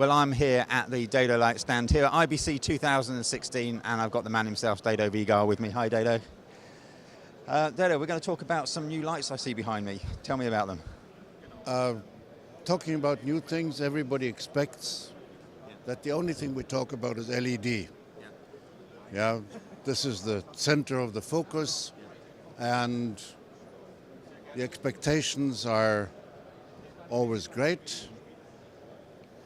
Well, I'm here at the Dedolight stand here at IBC 2016, and I've got the man himself, Dedo Weigert, with me. Hi, Dedo. Dedo, we're going to talk about some new lights I see behind me. Tell me about them. Talking about new things, everybody expects that the only thing we talk about is LED. Yeah, this is the center of the focus, and the expectations are always great.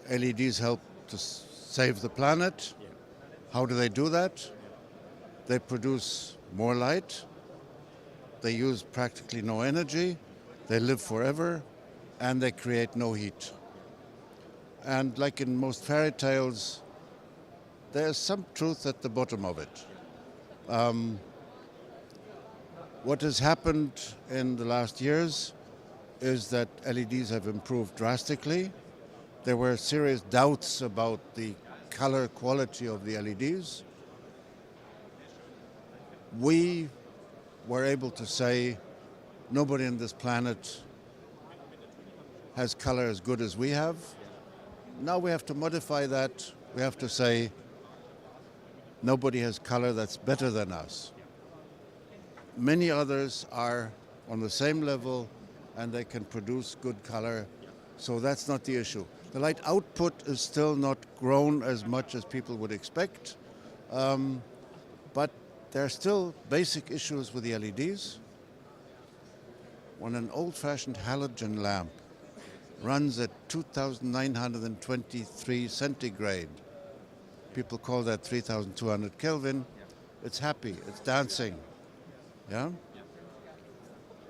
LEDs help to save the planet. How do they do that? They produce more light. They use practically no energy. They live forever, and they create no heat. And like in most fairy tales, there's some truth at the bottom of it. What has happened in the last years is that LEDs have improved drastically. There were serious doubts about the color quality of the LEDs. We were able to say nobody on this planet has color as good as we have. Now we have to modify that. We have to say nobody has color that's better than us. Many others are on the same level and they can produce good color, so that's not the issue. The light output is still not grown as much as people would expect, but there are still basic issues with the LEDs. When an old-fashioned halogen lamp runs at 2,923 centigrade, people call that 3,200 Kelvin, it's happy, it's dancing. Yeah?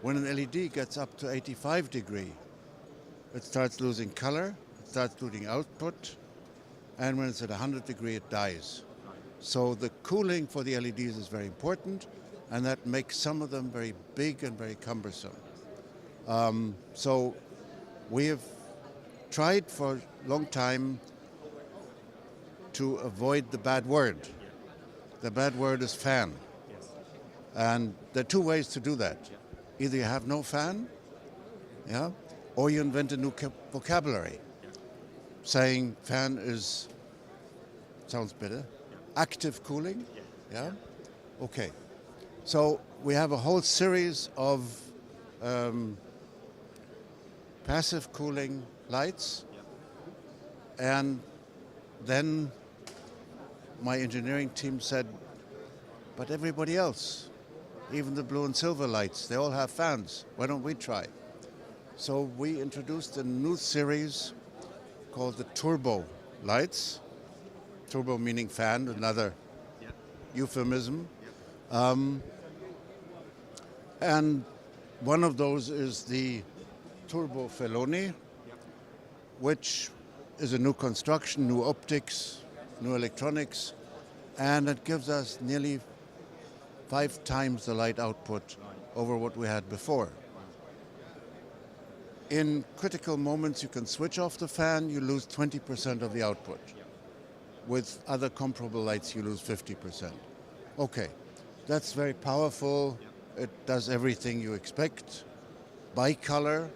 When an LED gets up to 85 degree, it starts losing color, it starts losing output, and when it's at 100 degree, it dies. So the cooling for the LEDs is very important, and that makes some of them very big and very cumbersome. So we have tried for a long time to avoid the bad word. The bad word is fan. And there are two ways to do that. Either you have no fan, yeah, or you invent a new vocabulary, saying fan is, sounds better, active cooling, yeah? Okay. So we have a whole series of passive cooling lights, and then my engineering team said, but everybody else, even the blue and silver lights, they all have fans. Why don't we try? So we introduced a new series called the turbo lights. Turbo meaning fan, another euphemism. And one of those is the Turbo Feloni, which is a new construction, new optics, new electronics, and it gives us nearly 5 times the light output over what we had before. In critical moments, you can switch off the fan, you lose 20% of the output. With other comparable lights, you lose 50%. Okay, that's very powerful. It does everything you expect. Bicolor,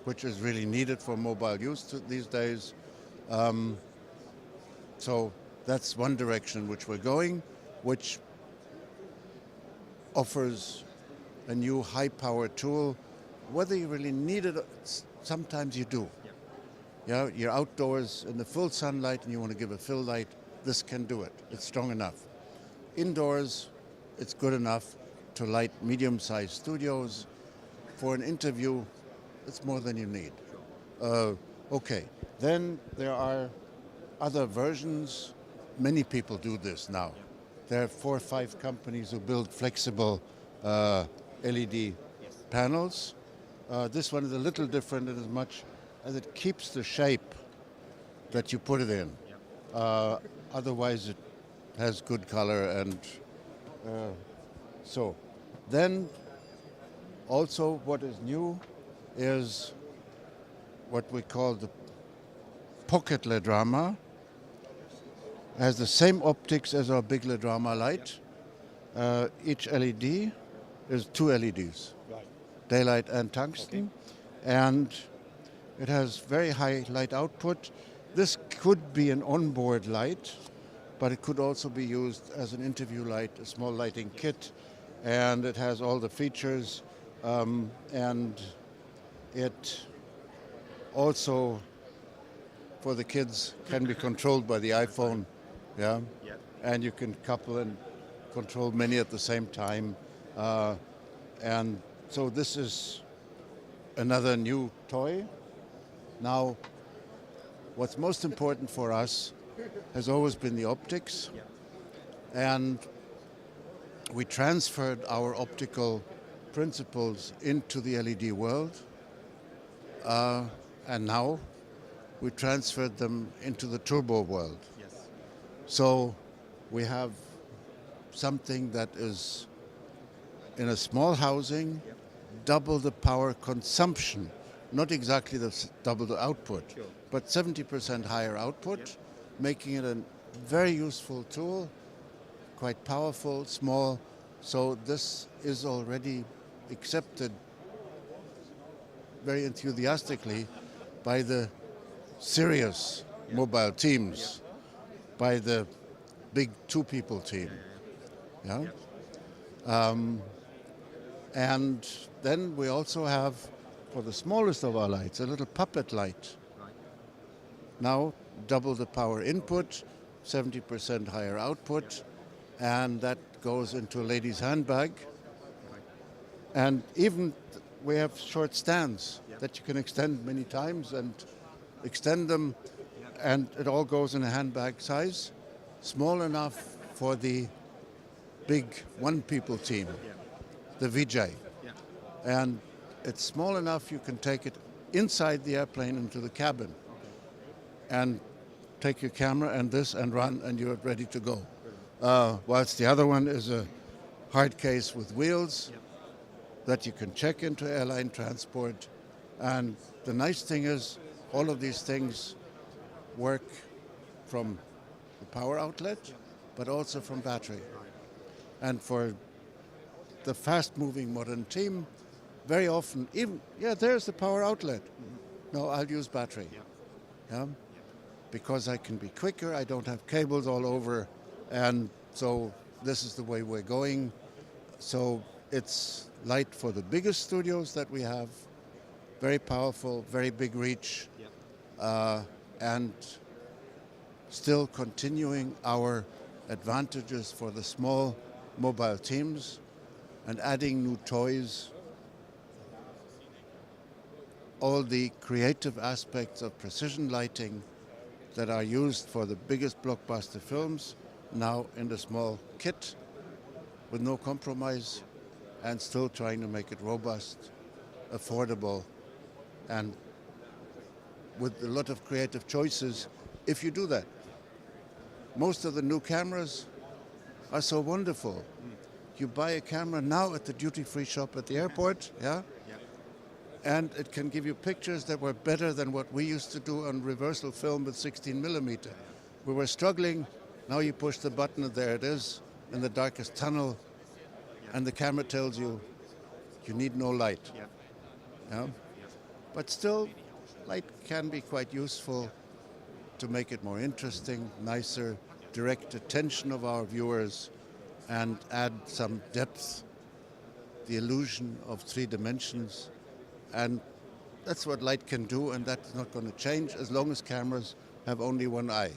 which is really needed for mobile use these days. So that's one direction which we're going, which offers a new high-power tool. Whether you really need it, sometimes you do. Yeah, you're outdoors in the full sunlight and you want to give a fill light, this can do it. It's strong enough. Indoors, it's good enough to light medium-sized studios. For an interview, it's more than you need. Okay, then there are other versions. Many people do this now. There are 4 or 5 companies who build flexible LED panels. This one is a little different in as much as it keeps the shape that you put it in. Otherwise, it has good color, and so. Then, also what is new is what we call the pocket LED drama. Has the same optics as our big LED drama light. Each LED is 2 LEDs, daylight and tungsten, and it has very high light output. This could be an onboard light, but it could also be used as an interview light, a small lighting kit, and it has all the features, and it also, for the kids, can be controlled by the iPhone, yeah, and you can couple and control many at the same time, and so this is another new toy. Now, what's most important for us has always been the optics, and we transferred our optical principles into the LED world, and now we transferred them into the turbo world. So we have something that is in a small housing, double the power consumption, not exactly double the output, but 70% higher output, making it a very useful tool, quite powerful, small. So this is already accepted very enthusiastically by the serious mobile teams, by the big two-people team. Yeah. And then we also have, for the smallest of our lights, a little puppet light. Now, double the power input, 70% higher output, and that goes into a lady's handbag. And even we have short stands that you can extend many times and extend them, and it all goes in a handbag size, small enough for the big one-people team, the VJ. And it's small enough you can take it inside the airplane into the cabin and take your camera and this and run, and you're ready to go. Whilst the other one is a hard case with wheels that you can check into airline transport. And the nice thing is all of these things work from the power outlet, but also from battery. And for the fast-moving modern team, very often, even, there's the power outlet. No, I'll use battery. Yeah? Because I can be quicker, I don't have cables all over, and so this is the way we're going. So it's light for the biggest studios that we have, very powerful, very big reach, and still continuing our advantages for the small mobile teams and adding new toys. All the creative aspects of precision lighting that are used for the biggest blockbuster films now in the small kit with no compromise, and still trying to make it robust, affordable, and with a lot of creative choices if you do that. Most of the new cameras are so wonderful. You buy a camera now at the duty-free shop at the airport, and it can give you pictures that were better than what we used to do on reversal film with 16mm. We were struggling. Now you push the button and there it is in the darkest tunnel, and the camera tells you you need no light. But still, light can be quite useful to make it more interesting, nicer, direct attention of our viewers, and add some depth, the illusion of 3 dimensions. And that's what light can do, and that's not going to change as long as cameras have only one eye.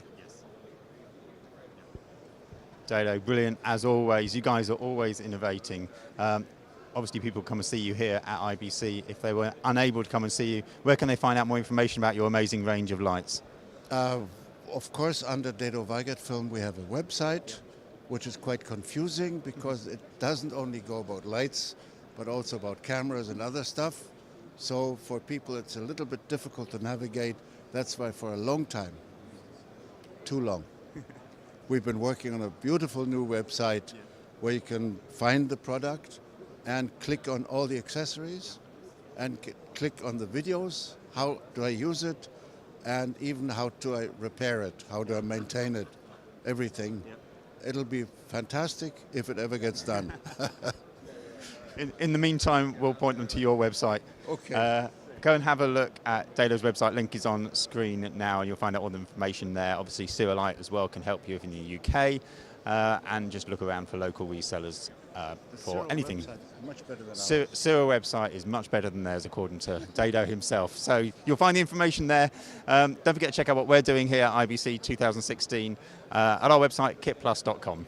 Dedo, brilliant as always. You guys are always innovating. Obviously, people come and see you here at IBC. If they were unable to come and see you, where can they find out more information about your amazing range of lights? Of course, under Dedo Weigert Film, we have a website, which is quite confusing because it doesn't only go about lights, but also about cameras and other stuff. So for people, it's a little bit difficult to navigate. That's why for a long time, too long, we've been working on a beautiful new website where you can find the product and click on all the accessories and click on the videos. How do I use it? And even how do I repair it? How do I maintain it? Everything. It'll be fantastic if it ever gets done. In the meantime, we'll point them to your website. Okay. go and have a look at Dedo's website. Link is on screen now, and you'll find out all the information there. Obviously, Light as well can help you if in the UK, and just look around for local resellers for anything. Much better than Cyril website is much better than theirs, according to Dedo himself. So you'll find the information there. Don't forget to check out what we're doing here at IBC 2016 at our website, KITPLUS.com.